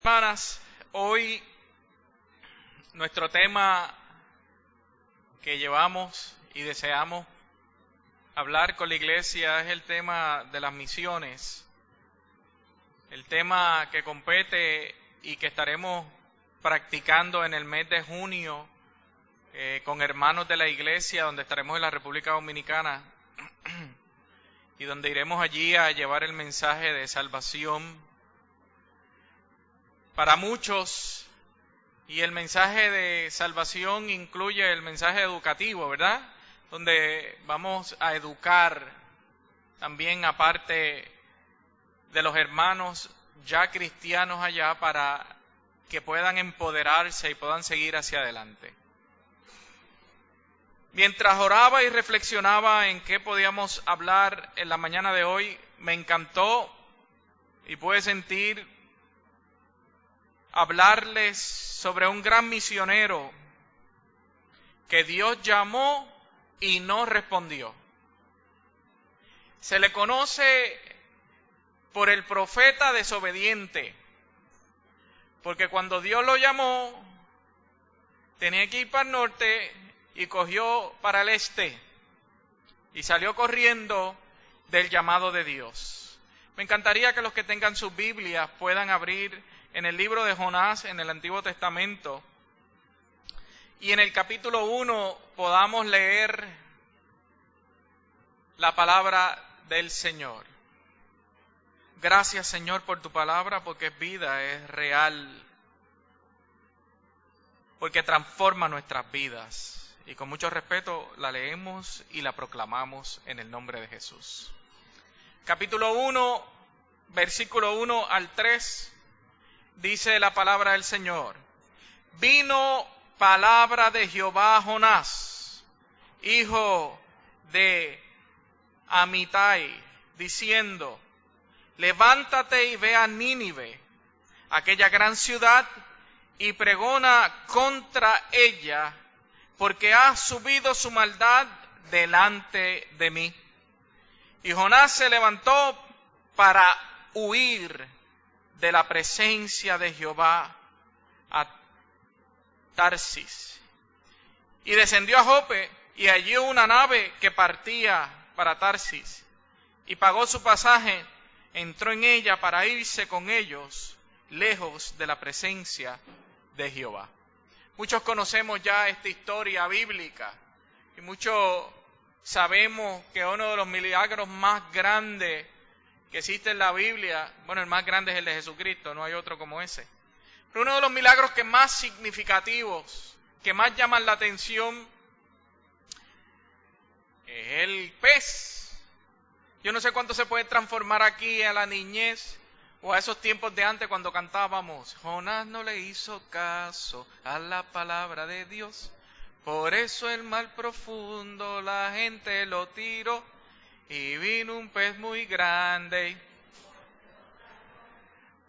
Hermanas, hoy nuestro tema que llevamos y deseamos hablar con la iglesia es el tema de las misiones, el tema que compete y que estaremos practicando en el mes de junio con hermanos de la iglesia, donde estaremos en la República Dominicana y donde iremos allí a llevar el mensaje de salvación para muchos, y el mensaje de salvación incluye el mensaje educativo, ¿verdad? Donde vamos a educar también, aparte de los hermanos ya cristianos allá, para que puedan empoderarse y puedan seguir hacia adelante. Mientras oraba y reflexionaba en qué podíamos hablar en la mañana de hoy, me encantó y pude sentir hablarles sobre un gran misionero que Dios llamó y no respondió. Se le conoce por el profeta desobediente, porque cuando Dios lo llamó, tenía que ir para el norte y cogió para el este y salió corriendo del llamado de Dios. Me encantaría que los que tengan sus Biblias puedan abrir en el libro de Jonás, en el Antiguo Testamento, y en el capítulo 1 podamos leer la palabra del Señor. Gracias, Señor, por tu palabra, porque es vida, es real, porque transforma nuestras vidas. Y con mucho respeto la leemos y la proclamamos en el nombre de Jesús. Capítulo 1, versículo 1 al 3. Dice la palabra del Señor: vino palabra de Jehová a Jonás, hijo de Amitai, diciendo: levántate y ve a Nínive, aquella gran ciudad, y pregona contra ella, porque ha subido su maldad delante de mí. Y Jonás se levantó para huir de la presencia de Jehová a Tarsis, y descendió a Jope, y halló una nave que partía para Tarsis, y pagó su pasaje, entró en ella para irse con ellos lejos de la presencia de Jehová. Muchos conocemos ya esta historia bíblica, y muchos sabemos que uno de los milagros más grandes que existe en la Biblia, bueno, el más grande es el de Jesucristo, no hay otro como ese, pero uno de los milagros que más significativos, que más llaman la atención, es el pez. Yo no sé cuánto se puede transformar aquí a la niñez o a esos tiempos de antes cuando cantábamos: Jonás no le hizo caso a la palabra de Dios, por eso el mar profundo la gente lo tiró, y vino un pez muy grande,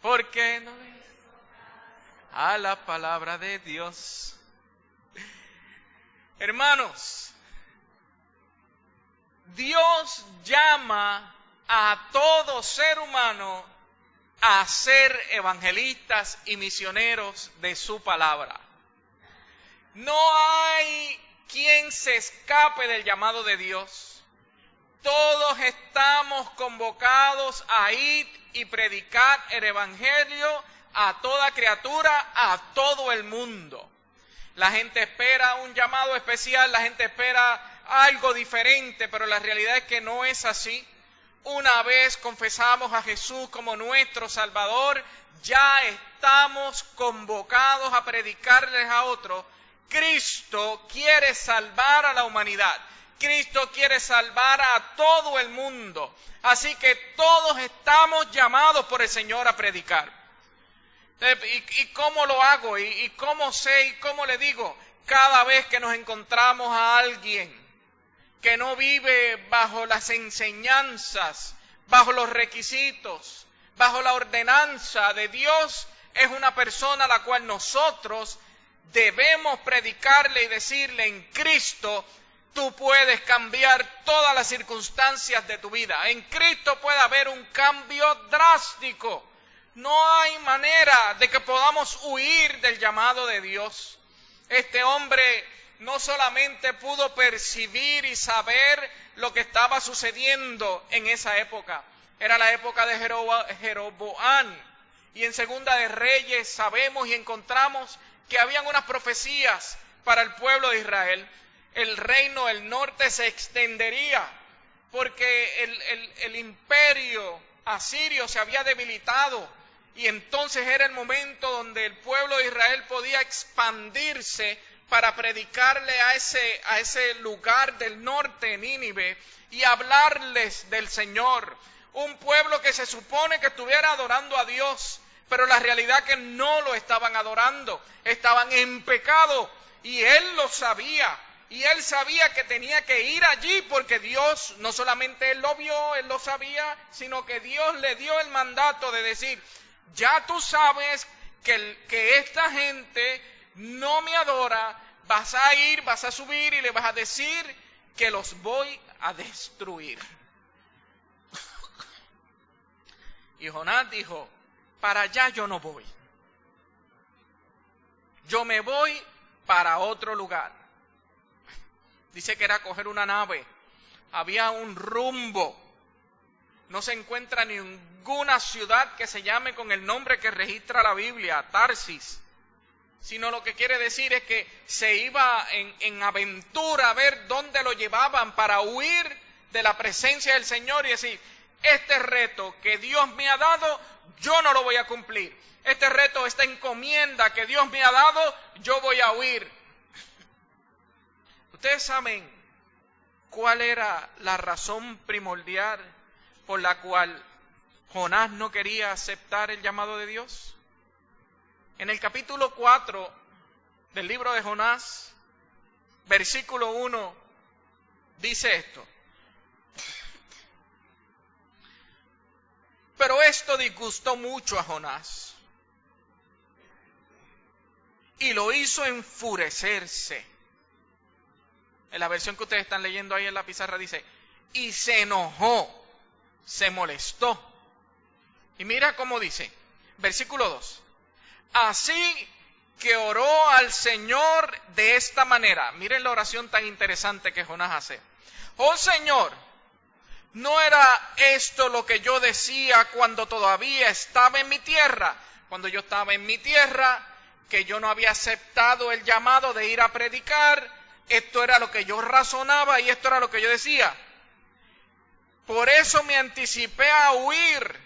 porque no le hizo caso a la palabra de Dios. Hermanos, Dios llama a todo ser humano a ser evangelistas y misioneros de su palabra. No hay quien se escape del llamado de Dios. Todos estamos convocados a ir y predicar el evangelio a toda criatura, a todo el mundo. La gente espera un llamado especial, la gente espera algo diferente, pero la realidad es que no es así. Una vez confesamos a Jesús como nuestro Salvador, ya estamos convocados a predicarles a otros. Cristo quiere salvar a la humanidad. Cristo quiere salvar a todo el mundo. Así que todos estamos llamados por el Señor a predicar. ¿Y cómo lo hago? ¿Y cómo sé? ¿Y cómo le digo? Cada vez que nos encontramos a alguien que no vive bajo las enseñanzas, bajo los requisitos, bajo la ordenanza de Dios, es una persona a la cual nosotros debemos predicarle y decirle: en Cristo tú puedes cambiar todas las circunstancias de tu vida. En Cristo puede haber un cambio drástico. No hay manera de que podamos huir del llamado de Dios. Este hombre no solamente pudo percibir y saber lo que estaba sucediendo en esa época. Era la época de Jeroboam. Y en Segunda de Reyes sabemos y encontramos que habían unas profecías para el pueblo de Israel. El reino del norte se extendería porque el imperio asirio se había debilitado y entonces era el momento donde el pueblo de Israel podía expandirse para predicarle a ese lugar del norte, Nínive, y hablarles del Señor. Un pueblo que se supone que estuviera adorando a Dios, pero la realidad que no lo estaban adorando, estaban en pecado y él lo sabía. Y él sabía que tenía que ir allí porque Dios, no solamente él lo vio, él lo sabía, sino que Dios le dio el mandato de decir, ya tú sabes que esta gente no me adora, vas a ir, vas a subir y le vas a decir que los voy a destruir. Y Jonás dijo, para allá yo no voy. Yo me voy para otro lugar. Dice que era coger una nave. Había un rumbo. No se encuentra ninguna ciudad que se llame con el nombre que registra la Biblia, Tarsis. Sino lo que quiere decir es que se iba en aventura a ver dónde lo llevaban para huir de la presencia del Señor y decir, este reto que Dios me ha dado, yo no lo voy a cumplir. Este reto, esta encomienda que Dios me ha dado, yo voy a huir. ¿Ustedes saben cuál era la razón primordial por la cual Jonás no quería aceptar el llamado de Dios? En el capítulo 4 del libro de Jonás, versículo 1, dice esto. Pero esto disgustó mucho a Jonás y lo hizo enfurecerse. En la versión que ustedes están leyendo ahí en la pizarra dice, y se enojó, se molestó. Y mira cómo dice, versículo 2. Así que oró al Señor de esta manera. Miren la oración tan interesante que Jonás hace. Oh Señor, ¿no era esto lo que yo decía cuando todavía estaba en mi tierra? Cuando yo estaba en mi tierra, que yo no había aceptado el llamado de ir a predicar. Esto era lo que yo razonaba y esto era lo que yo decía. Por eso me anticipé a huir,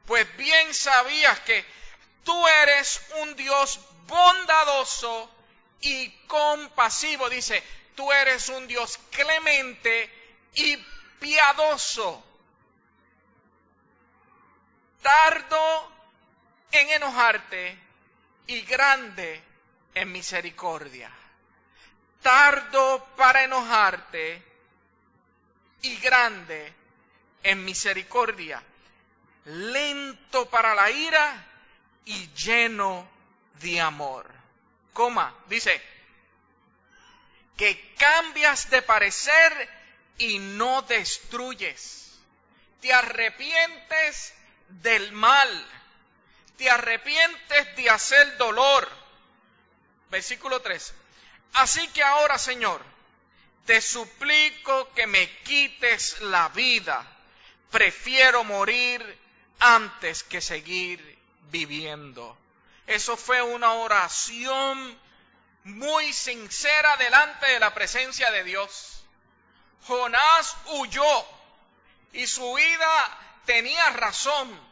pues bien sabías que tú eres un Dios bondadoso y compasivo. Dice, tú eres un Dios clemente y piadoso, tardo en enojarte y grande en misericordia. Tardo para enojarte y grande en misericordia. Lento para la ira y lleno de amor. Dice, que cambias de parecer y no destruyes. Te arrepientes del mal. Te arrepientes de hacer dolor. Versículo 3. Así que ahora, Señor, te suplico que me quites la vida. Prefiero morir antes que seguir viviendo. Eso fue una oración muy sincera delante de la presencia de Dios. Jonás huyó y su huida tenía razón.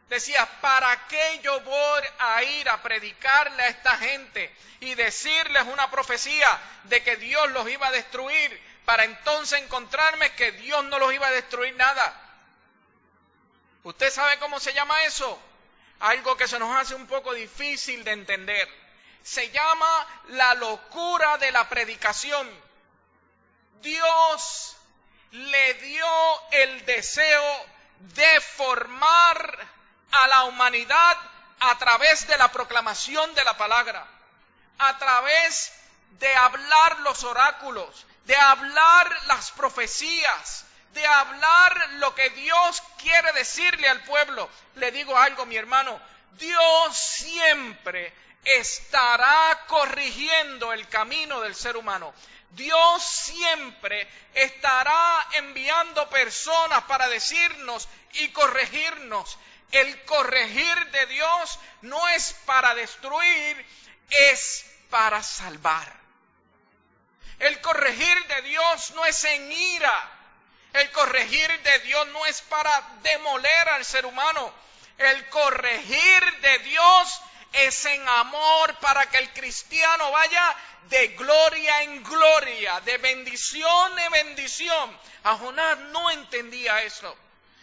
Decía, ¿para qué yo voy a ir a predicarle a esta gente y decirles una profecía de que Dios los iba a destruir, para entonces encontrarme que Dios no los iba a destruir nada? ¿Usted sabe cómo se llama eso? Algo que se nos hace un poco difícil de entender. Se llama la locura de la predicación. Dios le dio el deseo de formar a la humanidad a través de la proclamación de la palabra, a través de hablar los oráculos, de hablar las profecías, de hablar lo que Dios quiere decirle al pueblo. Le digo algo, mi hermano, Dios siempre estará corrigiendo el camino del ser humano. Dios siempre estará enviando personas para decirnos y corregirnos. El corregir de Dios no es para destruir, es para salvar. El corregir de Dios no es en ira. El corregir de Dios no es para demoler al ser humano. El corregir de Dios es en amor para que el cristiano vaya de gloria en gloria, de bendición en bendición. A Jonás no entendía eso.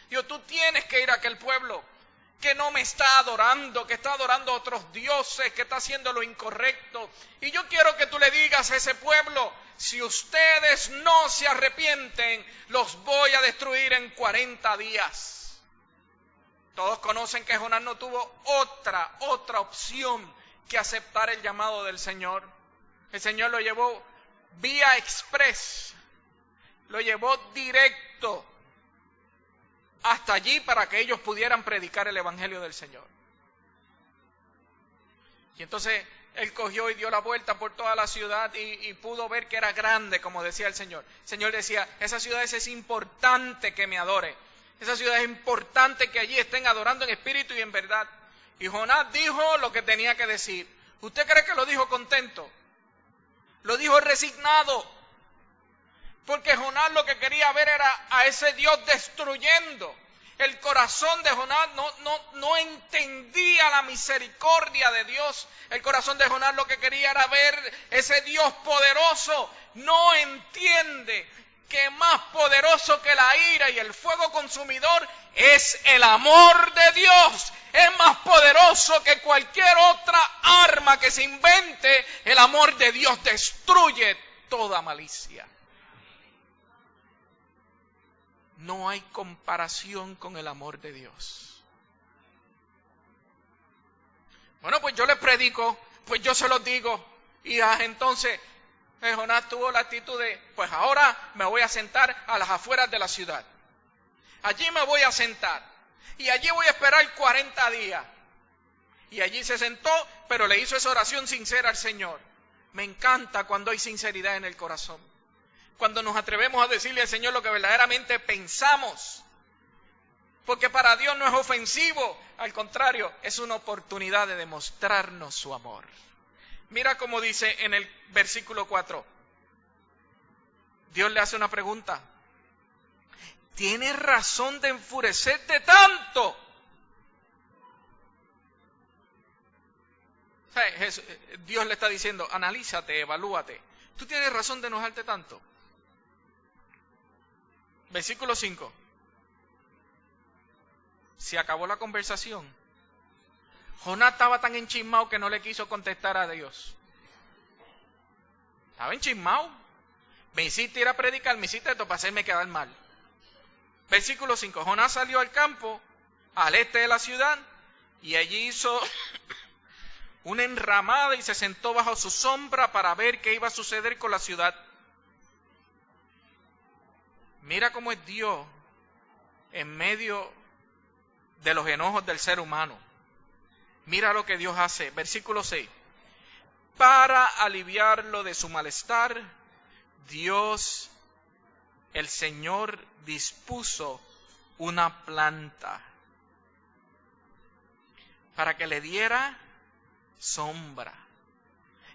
Dijo, tú tienes que ir a aquel pueblo que no me está adorando, que está adorando a otros dioses, que está haciendo lo incorrecto. Y yo quiero que tú le digas a ese pueblo, si ustedes no se arrepienten, los voy a destruir en 40 días. Todos conocen que Jonás no tuvo otra opción que aceptar el llamado del Señor. El Señor lo llevó vía express, lo llevó directo hasta allí para que ellos pudieran predicar el Evangelio del Señor. Y entonces él cogió y dio la vuelta por toda la ciudad y pudo ver que era grande, como decía el Señor. El Señor decía, esa ciudad es importante que me adore. Esa ciudad es importante que allí estén adorando en espíritu y en verdad. Y Jonás dijo lo que tenía que decir. ¿Usted cree que lo dijo contento? Lo dijo resignado. Porque Jonás lo que quería ver era a ese Dios destruyendo. El corazón de Jonás no entendía la misericordia de Dios. El corazón de Jonás lo que quería era ver ese Dios poderoso. No entiende que más poderoso que la ira y el fuego consumidor es el amor de Dios. Es más poderoso que cualquier otra arma que se invente. El amor de Dios destruye toda malicia. No hay comparación con el amor de Dios. Bueno, pues yo les predico, pues yo se los digo. Y entonces Jonás tuvo la actitud de, pues ahora me voy a sentar a las afueras de la ciudad. Allí me voy a sentar. Y allí voy a esperar 40 días. Y allí se sentó, pero le hizo esa oración sincera al Señor. Me encanta cuando hay sinceridad en el corazón. Cuando nos atrevemos a decirle al Señor lo que verdaderamente pensamos. Porque para Dios no es ofensivo, al contrario, es una oportunidad de demostrarnos su amor. Mira cómo dice en el versículo 4. Dios le hace una pregunta. ¿Tienes razón de enfurecerte tanto? Dios le está diciendo, analízate, evalúate. ¿Tú tienes razón de enojarte tanto? Versículo 5. Se acabó la conversación. Jonás estaba tan enchismado que no le quiso contestar a Dios. Estaba enchismado. Me hiciste ir a predicar, me hiciste esto para hacerme quedar mal. Versículo 5. Jonás salió al campo, al este de la ciudad, y allí hizo una enramada y se sentó bajo su sombra para ver qué iba a suceder con la ciudad. Mira cómo es Dios en medio de los enojos del ser humano. Mira lo que Dios hace. Versículo 6. Para aliviarlo de su malestar, Dios, el Señor, dispuso una planta para que le diera sombra,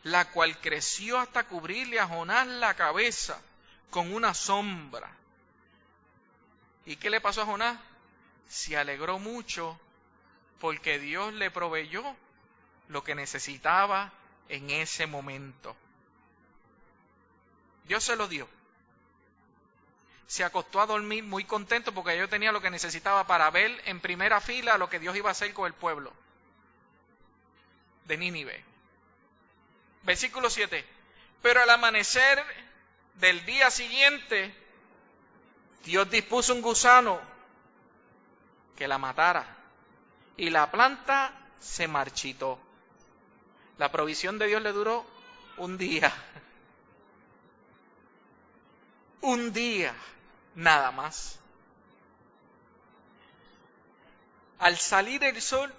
la cual creció hasta cubrirle a Jonás la cabeza con una sombra. ¿Y qué le pasó a Jonás? Se alegró mucho porque Dios le proveyó lo que necesitaba en ese momento. Dios se lo dio. Se acostó a dormir muy contento porque yo tenía lo que necesitaba para ver en primera fila lo que Dios iba a hacer con el pueblo de Nínive. Versículo 7. Pero al amanecer del día siguiente, Dios dispuso un gusano que la matara y la planta se marchitó. La provisión de Dios le duró un día. Un día. nada más. Al salir el sol,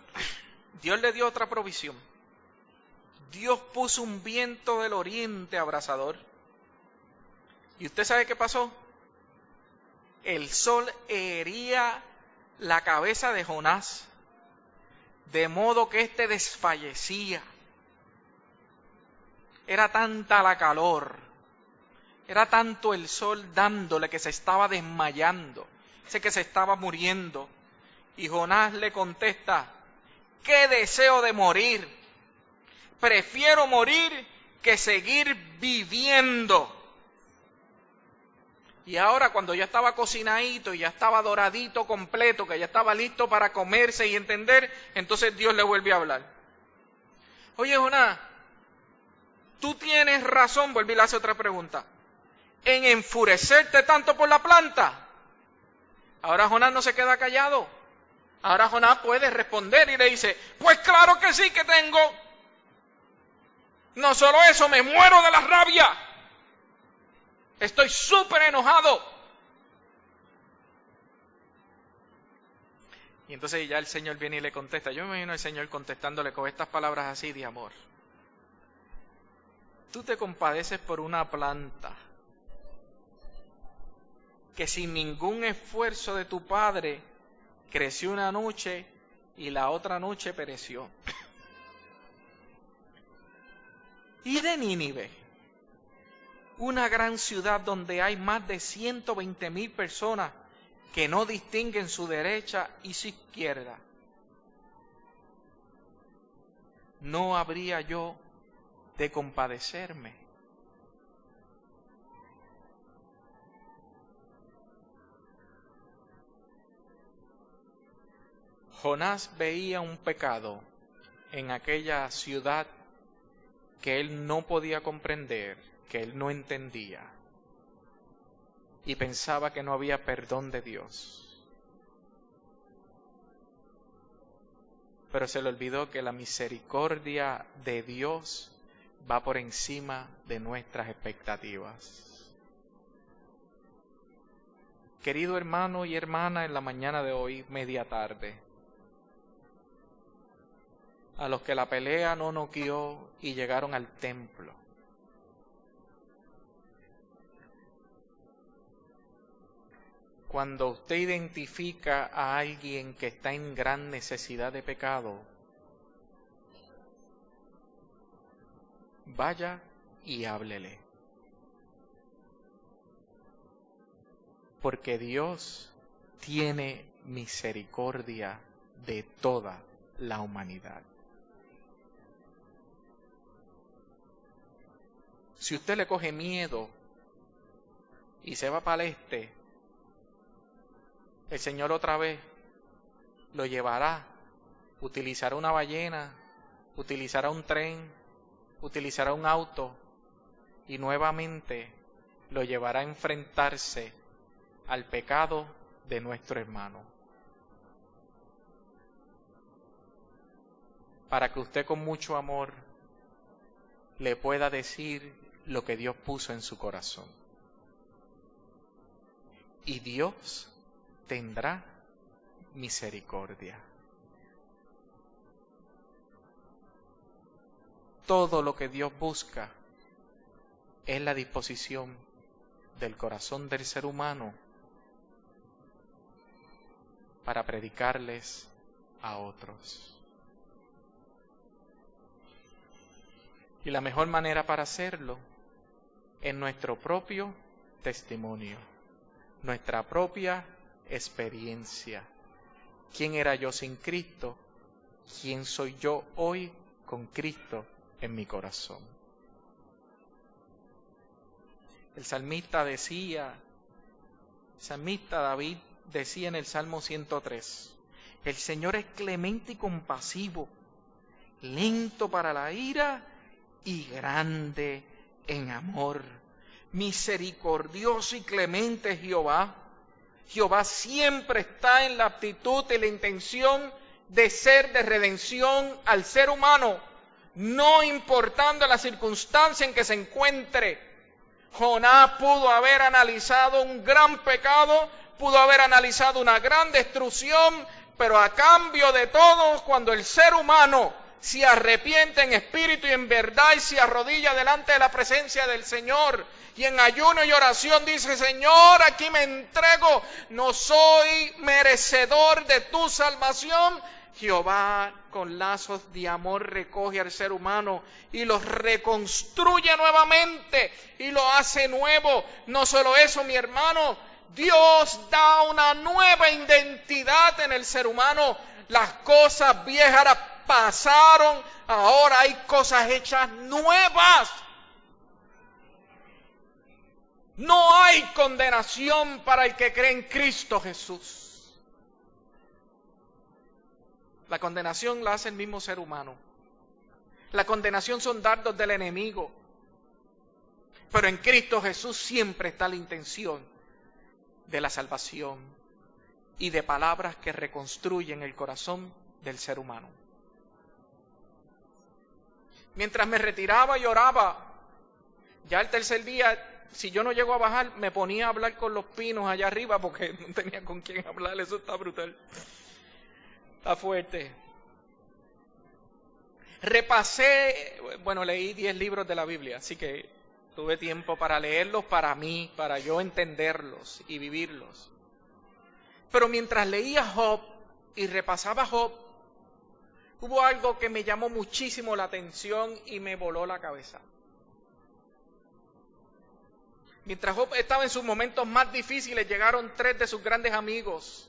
Dios le dio otra provisión. Dios puso un viento del oriente abrasador. ¿Y usted sabe qué pasó? El sol hería la cabeza de Jonás, de modo que éste desfallecía. Era tanta la calor, era tanto el sol dándole que se estaba desmayando, sé que se estaba muriendo. Y Jonás le contesta: ¡qué deseo de morir! Prefiero morir que seguir viviendo. Y ahora, cuando ya estaba cocinadito, ya estaba doradito completo, que ya estaba listo para comerse y entender, entonces Dios le vuelve a hablar. Oye, Jonás, tú tienes razón, vuelve y le hace otra pregunta, en enfurecerte tanto por la planta. Ahora Jonás no se queda callado. Ahora Jonás puede responder y le dice: pues claro que sí que tengo. No solo eso, me muero de la rabia. Estoy súper enojado. Y entonces ya el Señor viene y le contesta. Yo me imagino al Señor contestándole con estas palabras así de amor. Tú te compadeces por una planta que sin ningún esfuerzo de tu padre creció una noche y la otra noche pereció. Y de Nínive, una gran ciudad donde hay más de 120,000 personas que no distinguen su derecha y su izquierda, ¿no habría yo de compadecerme? Jonás veía un pecado en aquella ciudad que él no podía comprender, que él no entendía, y pensaba que no había perdón de Dios. Pero se le olvidó que la misericordia de Dios va por encima de nuestras expectativas. Querido hermano y hermana, en la mañana de hoy, media tarde, a los que la pelea no noqueó y llegaron al templo, cuando usted identifica a alguien que está en gran necesidad de pecado, vaya y háblele. Porque Dios tiene misericordia de toda la humanidad. Si usted le coge miedo y se va para el este, el Señor otra vez lo llevará, utilizará una ballena, utilizará un tren, utilizará un auto y nuevamente lo llevará a enfrentarse al pecado de nuestro hermano. Para que usted con mucho amor le pueda decir lo que Dios puso en su corazón. Y Dios tendrá misericordia. Todo lo que Dios busca es la disposición del corazón del ser humano para predicarles a otros. Y la mejor manera para hacerlo es nuestro propio testimonio, nuestra propia experiencia. ¿Quién era yo sin Cristo? ¿Quién soy yo hoy con Cristo en mi corazón? El salmista David decía en el Salmo 103, el Señor es clemente y compasivo, lento para la ira y grande en amor. Misericordioso y clemente es Jehová. Jehová siempre está en la aptitud y la intención de ser de redención al ser humano, no importando la circunstancia en que se encuentre. Jonás pudo haber analizado un gran pecado, pudo haber analizado una gran destrucción, pero a cambio de todo, cuando el ser humano se arrepiente en espíritu y en verdad y se arrodilla delante de la presencia del Señor y en ayuno y oración dice: Señor, aquí me entrego, no soy merecedor de tu salvación. Jehová con lazos de amor recoge al ser humano y los reconstruye nuevamente y lo hace nuevo. No solo eso, mi hermano, Dios da una nueva identidad en el ser humano. Las cosas viejas pasaron, ahora hay cosas hechas nuevas. No hay condenación para el que cree en Cristo Jesús. La condenación la hace el mismo ser humano. La condenación son dardos del enemigo. Pero en Cristo Jesús siempre está la intención de la salvación y de palabras que reconstruyen el corazón del ser humano. Mientras me retiraba y oraba, ya el tercer día, si yo no llego a bajar, me ponía a hablar con los pinos allá arriba porque no tenía con quién hablar. Eso está brutal. Está fuerte. Repasé, leí 10 libros de la Biblia, así que tuve tiempo para leerlos para mí, para yo entenderlos y vivirlos. Pero mientras leía Job y repasaba Job, hubo algo que me llamó muchísimo la atención y me voló la cabeza. Mientras Job estaba en sus momentos más difíciles, llegaron 3 de sus grandes amigos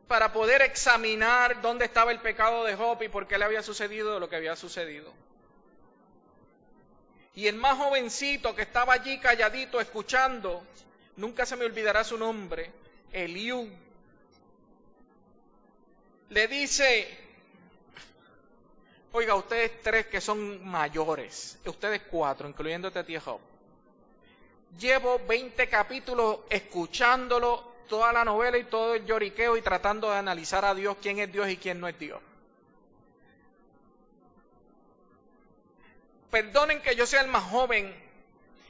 para poder examinar dónde estaba el pecado de Job y por qué le había sucedido lo que había sucedido. Y el más jovencito que estaba allí calladito escuchando, nunca se me olvidará su nombre, Eliú, le dice: oiga, ustedes 3 que son mayores, ustedes 4, incluyéndote a ti, Job, llevo 20 capítulos escuchándolo, toda la novela y todo el lloriqueo y tratando de analizar a Dios, quién es Dios y quién no es Dios. Perdonen que yo sea el más joven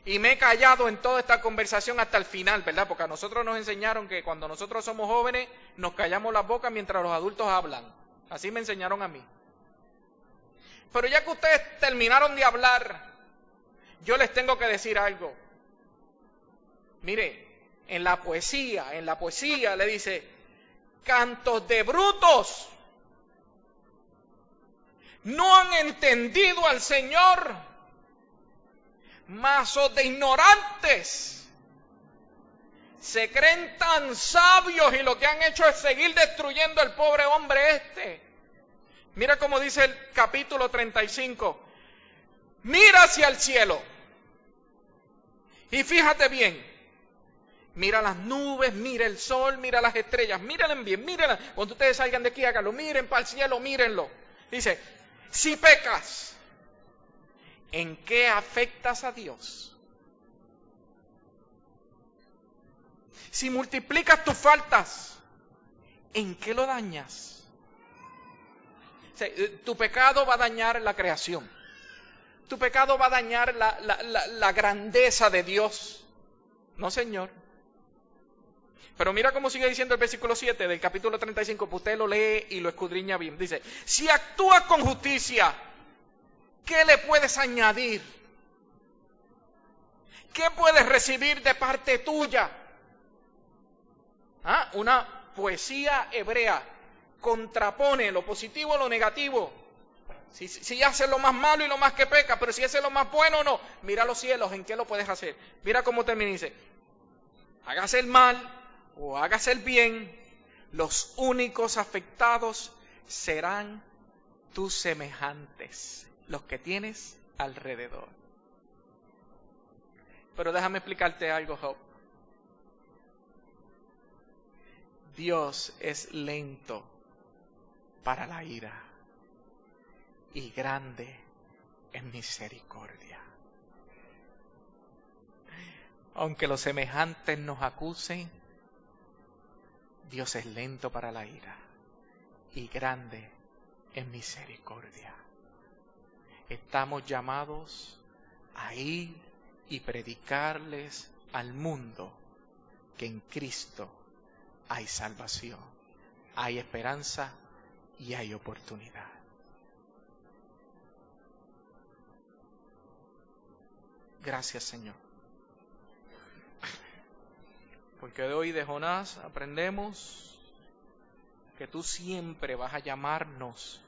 y me he callado en toda esta conversación hasta el final, ¿verdad? Porque a nosotros nos enseñaron que cuando nosotros somos jóvenes nos callamos las bocas mientras los adultos hablan. Así me enseñaron a mí. Pero ya que ustedes terminaron de hablar, yo les tengo que decir algo. Mire, en la poesía le dice: cantos de brutos, no han entendido al Señor, mazos de ignorantes, se creen tan sabios y lo que han hecho es seguir destruyendo al pobre hombre este. Mira cómo dice el capítulo 35, mira hacia el cielo y fíjate bien. Mira las nubes, mira el sol, mira las estrellas, mírenlas bien, mírenlas. Cuando ustedes salgan de aquí, háganlo, miren para el cielo, mírenlo. Dice: si pecas, ¿en qué afectas a Dios? Si multiplicas tus faltas, ¿en qué lo dañas? O sea, tu pecado va a dañar la creación. Tu pecado va a dañar la grandeza de Dios. No, Señor. Pero mira cómo sigue diciendo el versículo 7 del capítulo 35, pues usted lo lee y lo escudriña bien. Dice: si actúas con justicia, ¿qué le puedes añadir? ¿Qué puedes recibir de parte tuya? Una poesía hebrea contrapone lo positivo a lo negativo. Si hace lo más malo y lo más que peca, pero si hace lo más bueno, no. Mira los cielos, ¿en qué lo puedes hacer? Mira cómo termina, dice: hágase el mal o hágase el bien, los únicos afectados serán tus semejantes, los que tienes alrededor. Pero déjame explicarte algo, Job. Dios es lento para la ira y grande en misericordia. Aunque los semejantes nos acusen, Dios es lento para la ira y grande en misericordia. Estamos llamados a ir y predicarles al mundo que en Cristo hay salvación, hay esperanza y hay oportunidad. Gracias, Señor. Porque de hoy de Jonás aprendemos que tú siempre vas a llamarnos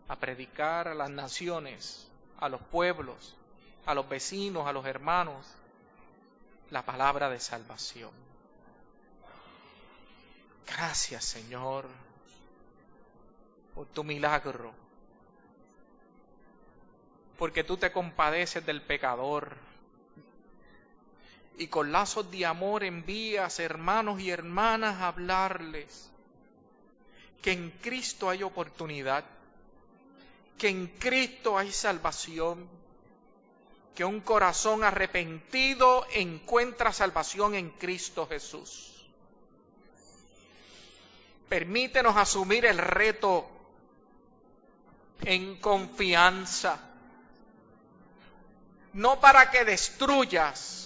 a predicar a las naciones, a los pueblos, a los vecinos, a los hermanos, la palabra de salvación. Gracias, Señor, por tu milagro, porque tú te compadeces del pecador y con lazos de amor envías hermanos y hermanas a hablarles que en Cristo hay oportunidad, que en Cristo hay salvación, que un corazón arrepentido encuentra salvación en Cristo Jesús. Permítenos asumir el reto en confianza, no para que destruyas,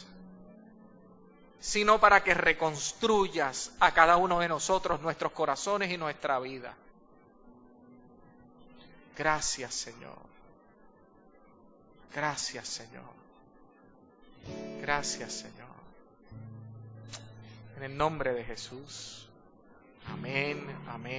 sino para que reconstruyas a cada uno de nosotros nuestros corazones y nuestra vida. Gracias, Señor. Gracias, Señor. Gracias, Señor. En el nombre de Jesús. Amén, amén.